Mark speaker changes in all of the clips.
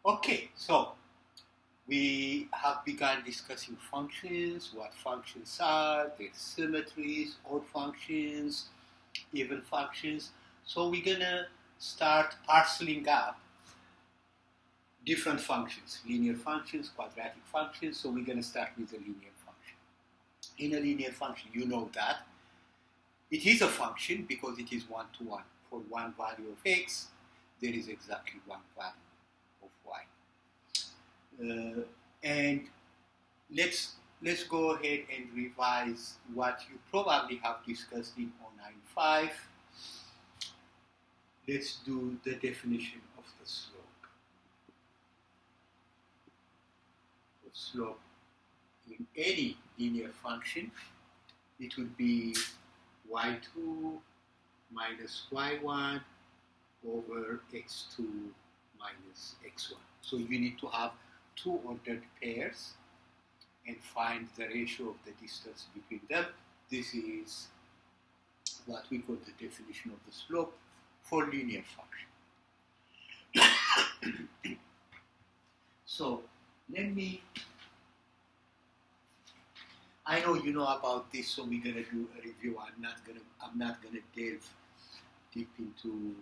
Speaker 1: Okay, so we have begun discussing functions, what functions are, their symmetries, odd functions, even functions. So we're gonna start parceling up different functions, linear functions, quadratic functions. So we're gonna start with a linear function. In a linear function, you know that it is a function because it is one-to-one. For one value of x, there is exactly one value of y. And let's go ahead and revise what you probably have discussed in 095. Let's do the definition of the slope. The slope in any linear function, it would be y2 minus y1 over x2 minus x1. So you need to have two ordered pairs and find the ratio of the distance between them. This is what we call the definition of the slope for linear function. So I know you know about this, so we're gonna do a review. I'm not gonna delve deep into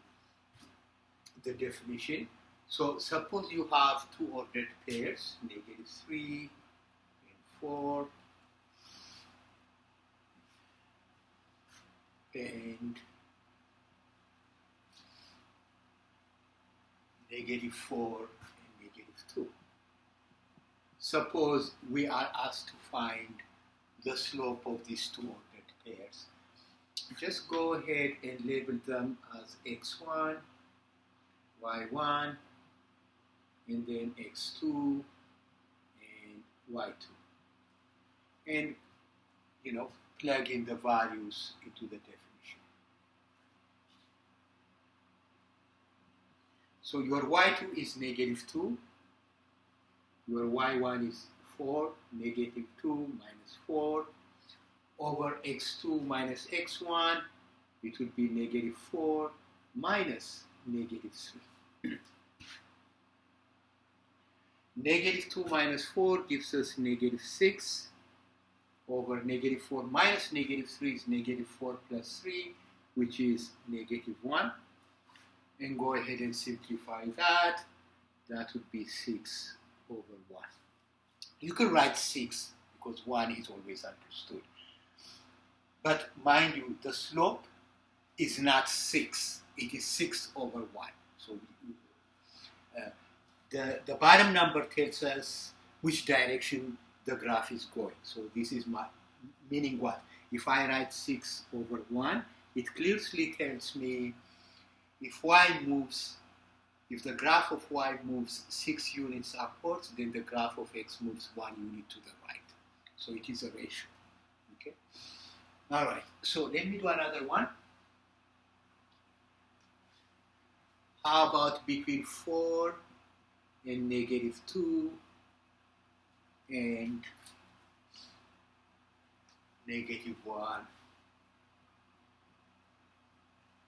Speaker 1: the definition. So suppose you have two ordered pairs, -3 and 4, and -4 and -2. Suppose we are asked to find the slope of these two ordered pairs. Just go ahead and label them as x1, y1, and then x2 and y2. And, plug in the values into the definition. So your y2 is -2, your y1 is 4, -2 minus 4, over x2 minus x1, it would be -4 minus -3. -2 minus 4 gives us -6, over -4 minus -3 is -4 plus 3, which is -1. And go ahead and simplify that. That would be 6 over 1. You can write 6 because 1 is always understood. But mind you, the slope is not 6. It is 6 over 1. So the bottom number tells us which direction the graph is going. So this is meaning what? If I write 6 over 1, it clearly tells me if the graph of y moves 6 units upwards, then the graph of x moves 1 unit to the right. So it is a ratio. Okay. All right. So let me do another one. How about between 4 and -2 and -1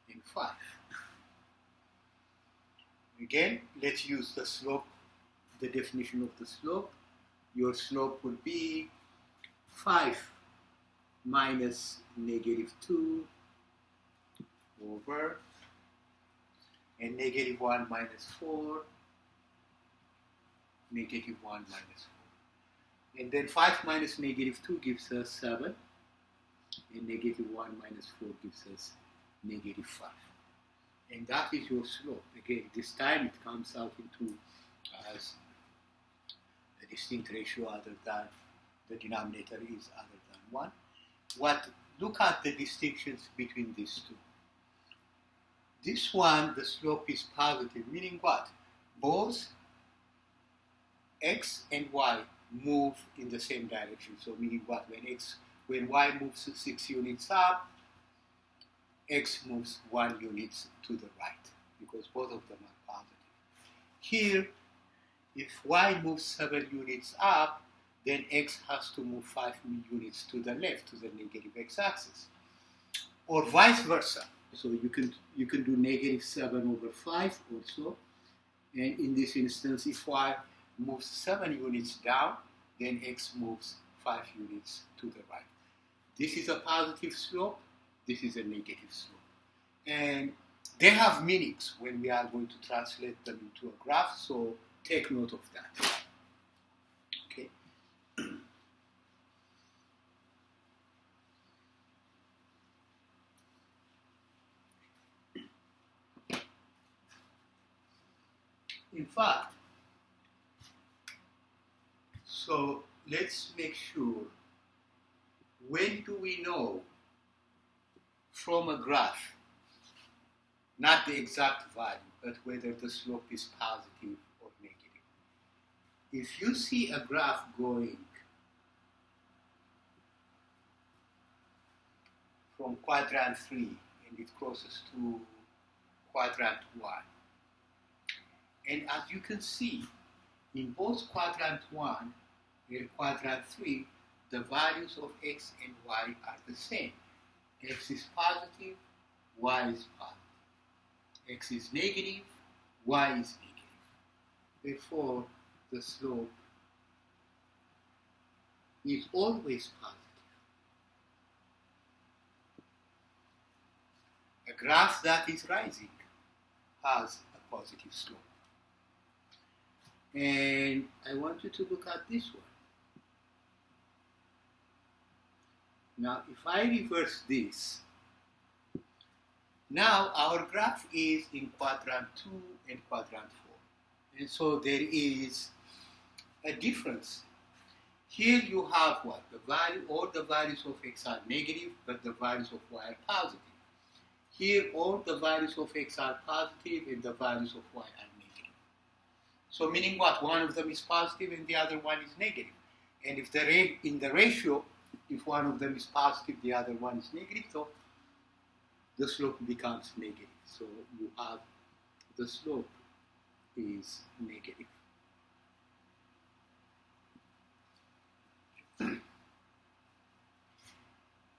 Speaker 1: and 5? Again, let's use the slope, the definition of the slope. Your slope would be 5 minus -2 over, and -1 minus 4, -1 minus 4. And then 5 minus -2 gives us 7, and -1 minus 4 gives us -5. And that is your slope. Again, this time it comes out into as a distinct ratio other than the denominator is other than 1. Look at the distinctions between these two. This one, the slope is positive, meaning what? Both x and y move in the same direction. So meaning what? When y moves 6 units up, x moves 1 unit to the right, because both of them are positive. Here, if y moves 7 units up, then x has to move 5 units to the left, to the negative x-axis. Or vice versa. So you can do -7 over 5 also. And in this instance, if y moves 7 units down, then x moves 5 units to the right. This is a positive slope, this is a negative slope. And they have meanings when we are going to translate them into a graph, so take note of that. Okay. In fact, so let's make sure, when do we know from a graph, not the exact value, but whether the slope is positive or negative? If you see a graph going from quadrant 3 and it crosses to quadrant 1, and as you can see, in both quadrant 1 and quadrant 3, the values of x and y are the same. X is positive, y is positive. X is negative, y is negative. Therefore, the slope is always positive. A graph that is rising has a positive slope. And I want you to look at this one. Now, if I reverse this, now our graph is in quadrant 2 and quadrant 4. And so there is a difference. Here you have what? The value, all the values of x are negative, but the values of y are positive. Here, all the values of x are positive and the values of y are negative. So meaning what? One of them is positive and the other one is negative. And if in the ratio, if one of them is positive, the other one is negative, so the slope becomes negative. So you have the slope is negative.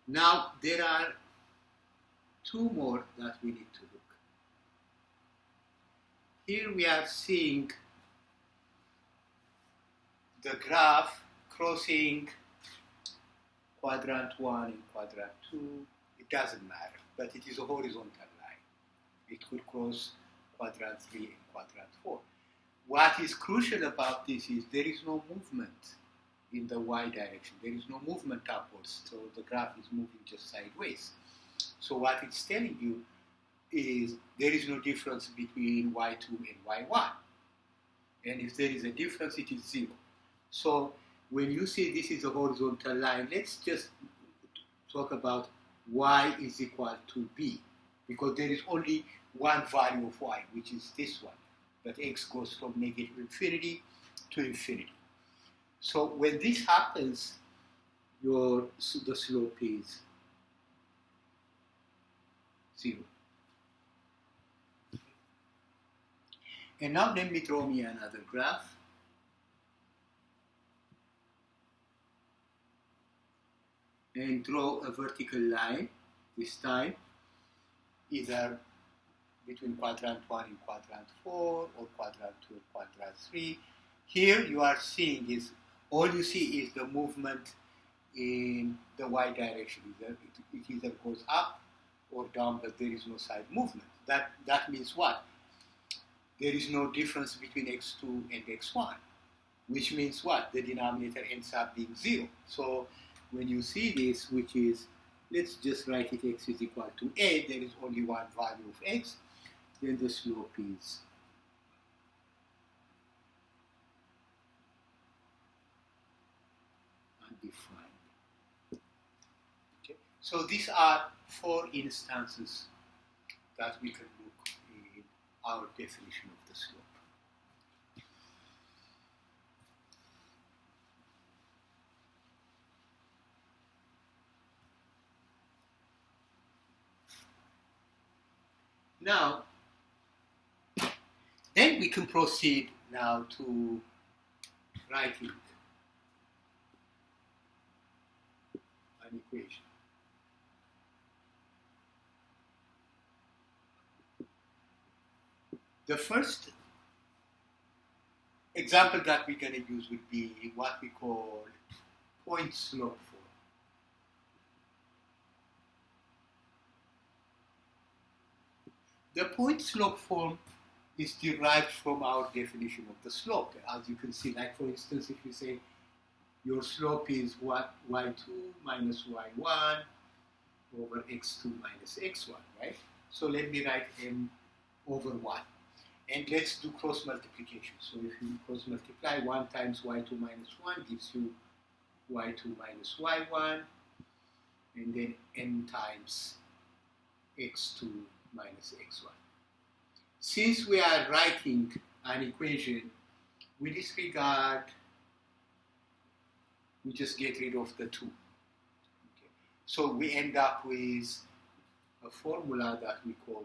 Speaker 1: Now there are two more that we need to look. Here we are seeing the graph crossing quadrant 1 and quadrant 2. It doesn't matter, but it is a horizontal line. It could cross quadrant 3 and quadrant 4. What is crucial about this is there is no movement in the y direction. There is no movement upwards, so the graph is moving just sideways. So what it's telling you is there is no difference between y2 and y1. And if there is a difference, it is 0. So when you see this is a horizontal line, let's just talk about y is equal to b, because there is only one value of y, which is this one. But x goes from negative infinity to infinity. So when this happens, the slope is 0. And now let me draw me another graph. And draw a vertical line, this time, either between quadrant 1 and quadrant 4, or quadrant 2 and quadrant 3. Here you are seeing is, all you see is the movement in the y direction. It either goes up or down, but there is no side movement. That means what? There is no difference between x2 and x1, which means what? The denominator ends up being 0. So when you see this, which is, let's just write it, x is equal to a, there is only one value of x, then the slope is undefined. Okay. So these are 4 instances that we can look in our definition of the slope. Now, then we can proceed now to writing an equation. The first example that we're going to use would be what we call point slope form. The point slope form is derived from our definition of the slope. As you can see, like for instance, if you say your slope is y2 minus y1 over x2 minus x1, right? So let me write m over 1. And let's do cross multiplication. So if you cross multiply, 1 times y2 minus 1 gives you y2 minus y1, and then n times x2 minus x1. Since we are writing an equation, we disregard, we just get rid of the 2. Okay. So we end up with a formula that we call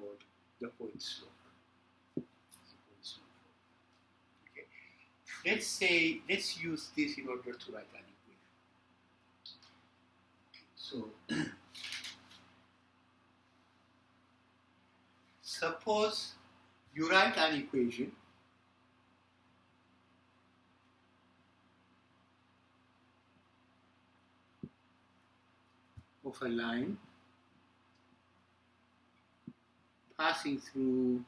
Speaker 1: the point slope. Okay. Let's use this in order to write an equation. So suppose you write an equation of a line passing through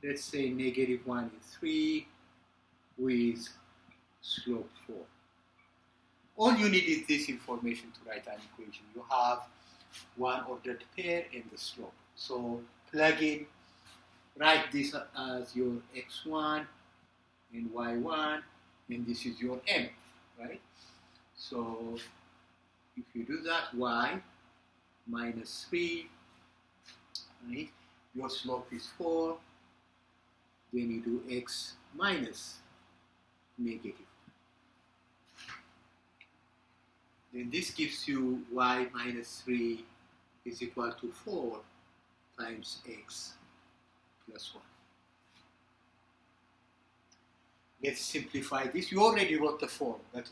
Speaker 1: let's say -1 and 3 with slope 4. All you need is this information to write an equation. You have one ordered pair and the slope. So plug in, write this as your x1 and y1, and this is your m, right? So if you do that, y minus 3, right? Your slope is 4. Then you do x minus negative. Then this gives you y minus 3 is equal to 4 times x plus 1. Let's simplify this. You already wrote the form, but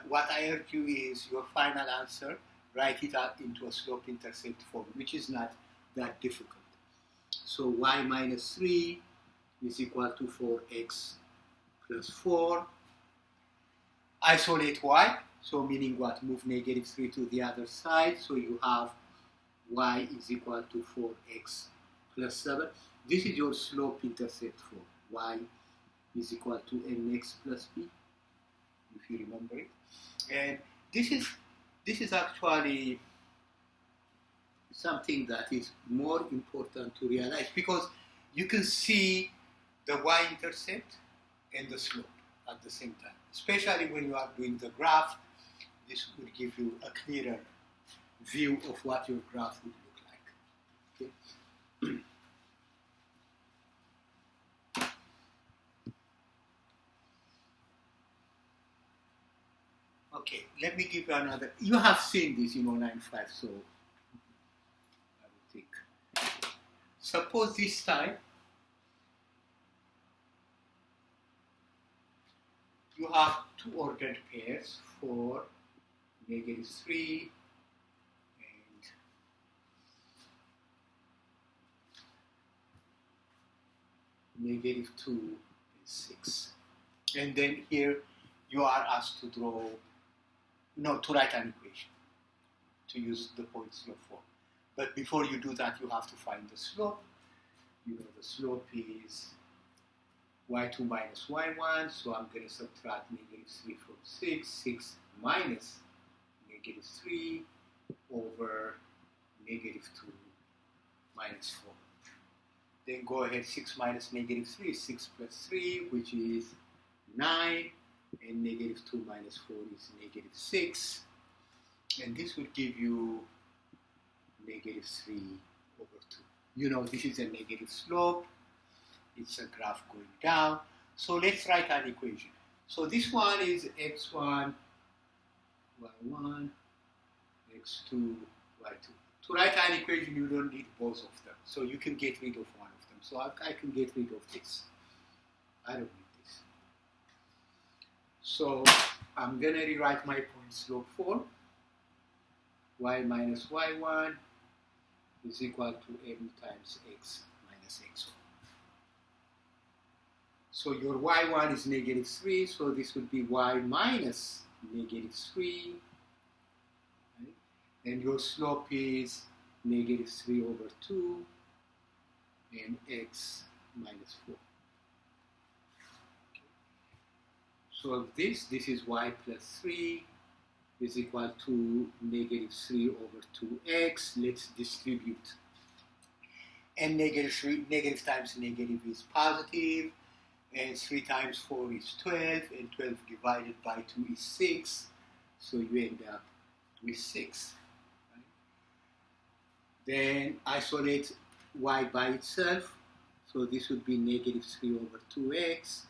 Speaker 1: what I urge you is your final answer, write it out into a slope-intercept form, which is not that difficult. So y minus 3 is equal to 4x plus 4. Isolate y, so meaning what? Move -3 to the other side, so you have y is equal to 4x plus 7. This is your slope-intercept form. Y is equal to mx plus b, if you remember it. And this is actually something that is more important to realize, because you can see the y-intercept and the slope at the same time. Especially when you are doing the graph, this would give you a clearer view of what your graph would look like. Okay. Okay, let me give you another. You have seen this in 095, so I will think. Suppose this time you have two ordered pairs, 4, -3, and -2 and 6. And then here you are asked to to write an equation, to use the point slope form. But before you do that, you have to find the slope. You know the slope is y2 minus y1, so I'm going to subtract -3 from 6. 6 minus -3 over -2 minus 4. Then go ahead, 6 minus -3 is 6 plus 3, which is 9, and -2 minus 4 is -6. And this will give you -3 over 2. You know, this is a negative slope. It's a graph going down. So let's write an equation. So this one is x1, y1, x2, y2. To write an equation, you don't need both of them. So you can get rid of one of them. So I can get rid of this. I don't need this. So I'm going to rewrite my point slope form. Y minus y1 is equal to m times x minus x1. So your y1 is negative 3, so this would be y minus negative 3. Right? And your slope is negative 3 over 2 and x minus 4. Okay. So this is y plus 3 is equal to negative 3 over 2x. Let's distribute. And negative times negative is positive, and 3 times 4 is 12, and 12 divided by 2 is 6, so you end up with 6. Right? Then isolate y by itself, so this would be negative 3 over 2x,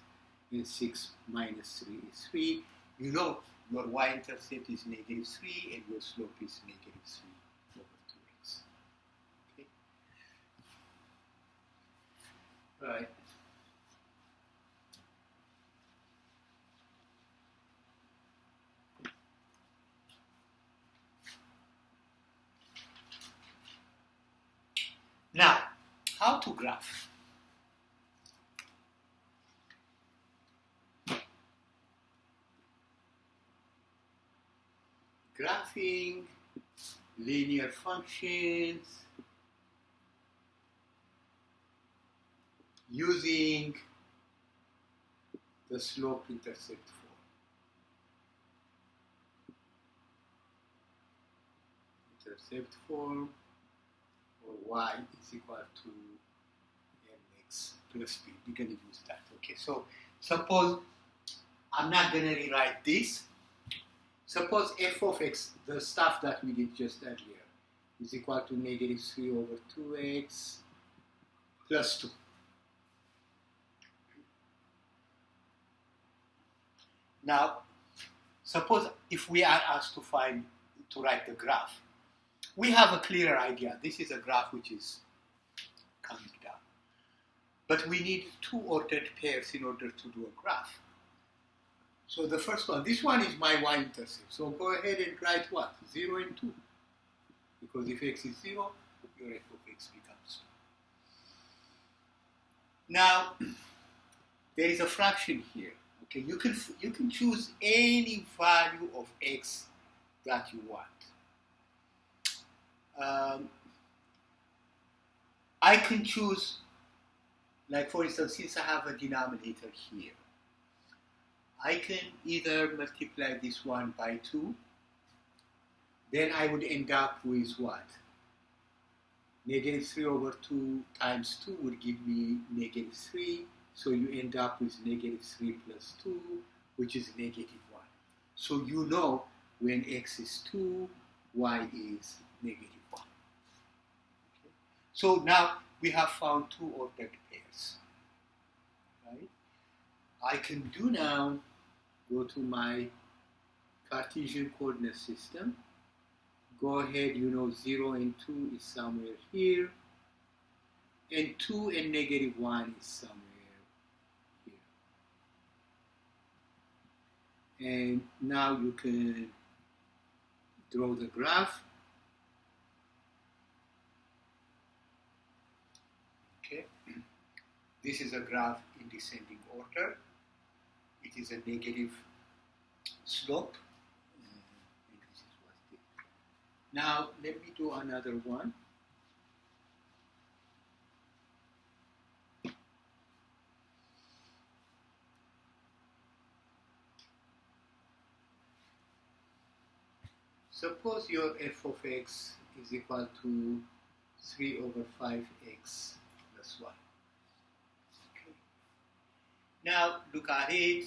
Speaker 1: and 6 minus 3 is 3. You know your y-intercept is negative 3, and your slope is negative 3 over 2x. Okay? Right. Now, how to graph? Graphing linear functions using the slope-intercept form. Intercept form, or y is equal to mx plus b. We're going to use that. Okay, so suppose I'm not going to rewrite this. Suppose f of x, the stuff that we did just earlier, is equal to negative 3 over 2x plus 2. Now, suppose if we are asked to write the graph, we have a clearer idea. This is a graph which is coming down. But we need 2 ordered pairs in order to do a graph. So the first one, this one is my y-intercept. So go ahead and write what? 0 and 2. Because if x is 0, your f of x becomes 2. Now, there is a fraction here. Okay, you can choose any value of x that you want. I can choose, like for instance, since I have a denominator here, I can either multiply this one by 2, then I would end up with what? Negative 3 over 2 times 2 would give me negative 3, so you end up with negative 3 plus 2, which is negative 1. So you know when x is 2, y is negative 1. Okay? So now we have found 2 ordered pairs. Right? I can do now, go to my Cartesian coordinate system. Go ahead, you know 0 and 2 is somewhere here, and 2 and negative 1 is somewhere here. And now you can draw the graph. Okay, this is a graph in descending order. It is a negative slope. And this is what it is. Now let me do another one. Suppose your f of x is equal to 3 over 5x plus 1. Okay. Now look at it.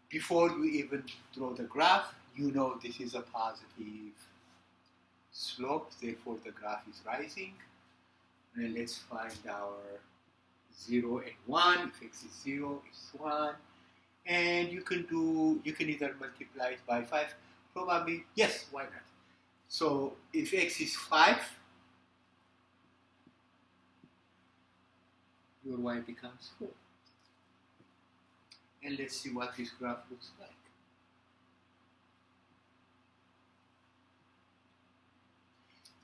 Speaker 1: Before you even draw the graph, you know this is a positive slope, therefore the graph is rising. And let's find our 0 and 1. If x is 0, it's 1. And you can either multiply it by 5. Probably, yes, why not? So if x is 5, your y becomes 4. And let's see what this graph looks like.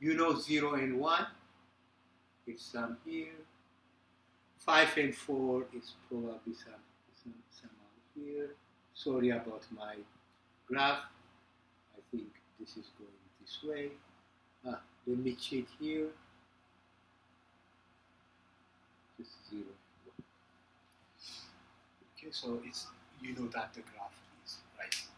Speaker 1: You know 0 and 1, it's some here. 5 and 4 is probably some out here. Sorry about my graph. I think this is going this way. Let me cheat here. Just 0. Okay, so it's, you know that the graph is rising.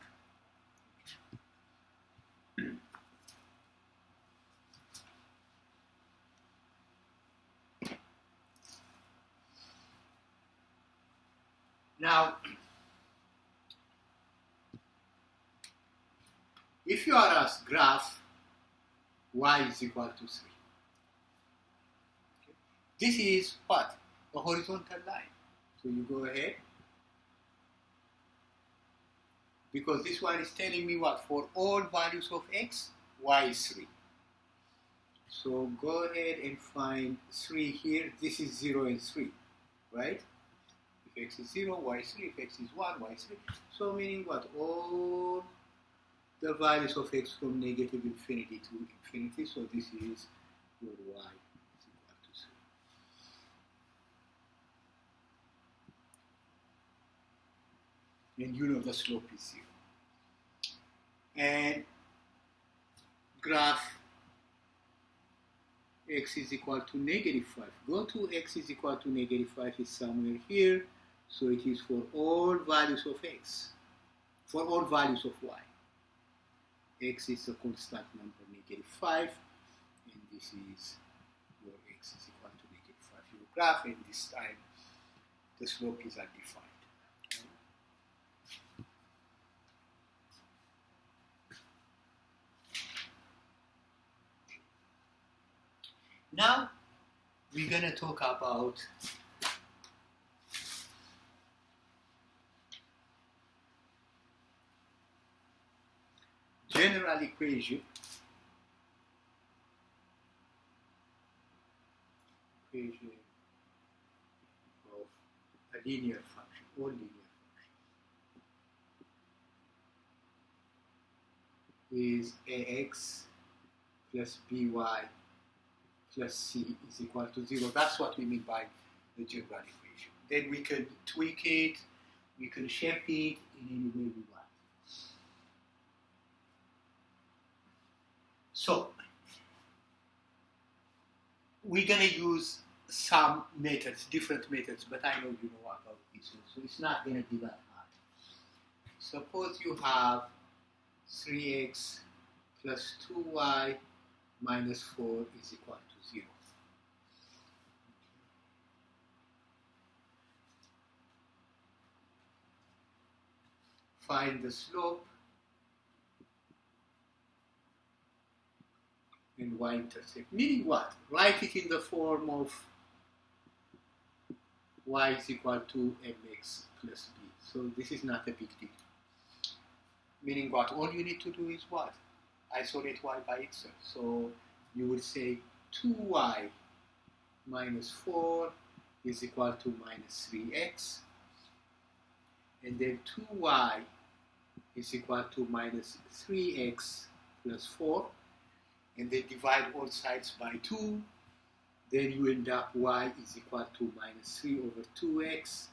Speaker 1: Now, if you are asked graph y is equal to 3, okay, this is what? A horizontal line. So you go ahead, because this one is telling me what? For all values of x, y is 3. So go ahead and find 3 here. This is 0 and 3, right? If x is 0, y is 3. If x is 1, y is 3. So meaning what? All the values of x from negative infinity to infinity. So this is your y is equal to 3. And you know the slope is 0. And graph x is equal to negative 5. Go to x is equal to negative 5 is somewhere here. So it is for all values of x, for all values of y. X is a constant number, negative 5, and this is your x is equal to negative 5. Your graph, and this time the slope is undefined. Now we're going to talk about general equation of a linear function, all linear function, is ax plus by plus c is equal to 0. That's what we mean by the general equation. Then we can tweak it, we can shape it in any way we want. So we're going to use some methods, different methods, but I know you know about this one, so it's not going to be that hard. Suppose you have 3x plus 2y minus 4 is equal to 0. Find the slope and y-intercept. Meaning what? Write it in the form of y is equal to mx plus b. So this is not a big deal. Meaning what? All you need to do is what? Isolate y by itself. So you will say 2y minus 4 is equal to minus 3x. And then 2y is equal to minus 3x plus 4. And then divide all sides by 2. Then you end up y is equal to minus 3 over 2x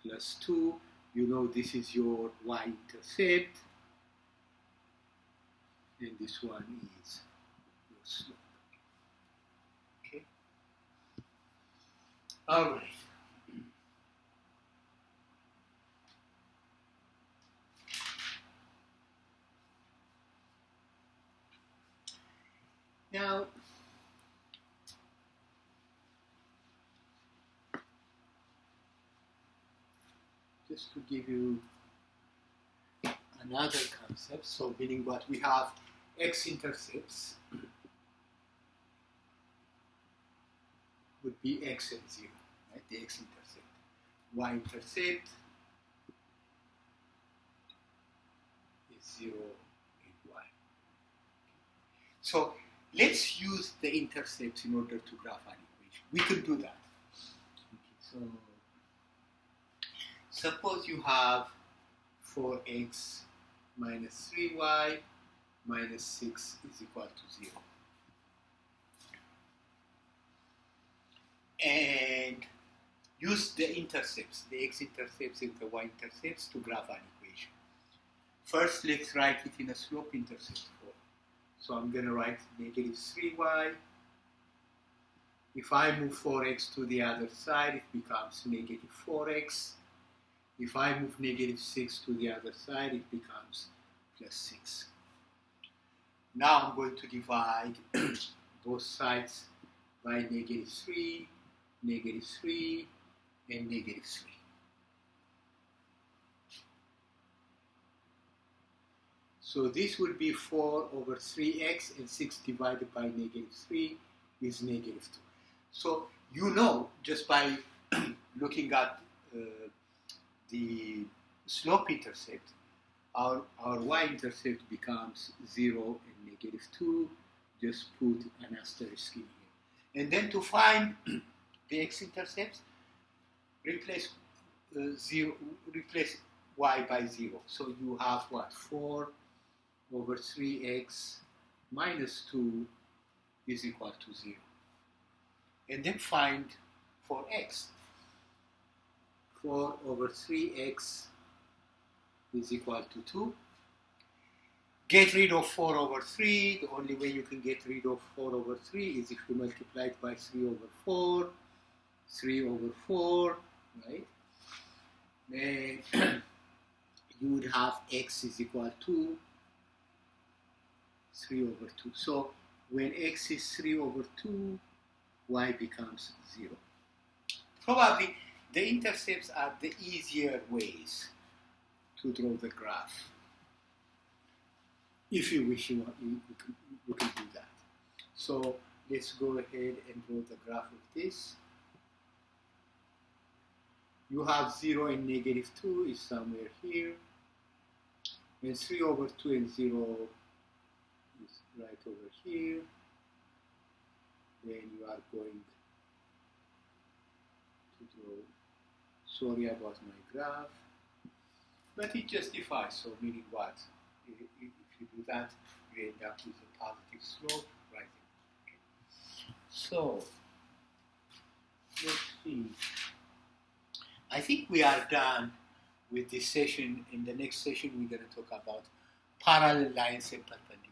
Speaker 1: plus 2. You know this is your y-intercept. And this one is your slope. Okay? All right. Now, just to give you another concept, so meaning what? We have x-intercepts would be x and 0, right? The x-intercept. Y-intercept is 0 and y. So let's use the intercepts in order to graph an equation. We could do that. Okay, so suppose you have 4x minus 3y minus 6 is equal to 0. and use the intercepts, the x-intercepts and the y-intercepts to graph an equation. First, let's write it in a slope-intercept form. So I'm going to write negative 3y. If I move 4x to the other side, it becomes negative 4x. If I move negative 6 to the other side, it becomes plus 6. Now I'm going to divide both sides by negative 3, and negative 3. So this would be 4 over 3x, and 6 divided by negative 3 is negative 2. So you know, just by looking at the slope intercept, our y-intercept becomes 0 and negative 2. Just put an asterisk in here. And then to find the x-intercepts, replace y by 0. So you have what? 4 over 3x minus 2 is equal to 0. And then find for x. 4 over 3x is equal to 2. Get rid of 4 over 3. The only way you can get rid of 4 over 3 is if you multiply it by 3 over 4. 3 over 4, right? Then you would have x is equal to 3 over 2. So when x is 3 over 2, y becomes 0. Probably the intercepts are the easier ways to draw the graph. If you wish, you can do that. So let's go ahead and draw the graph of this. You have 0 and negative 2 is somewhere here. And 3 over 2 and 0 is right over here. Then you are going to draw, sorry about my graph, but it justifies, so meaning what? If you do that, you end up with a positive slope right there. Okay. So, let's see. I think we are done with this session. In the next session, we're going to talk about parallel lines and perpendicular.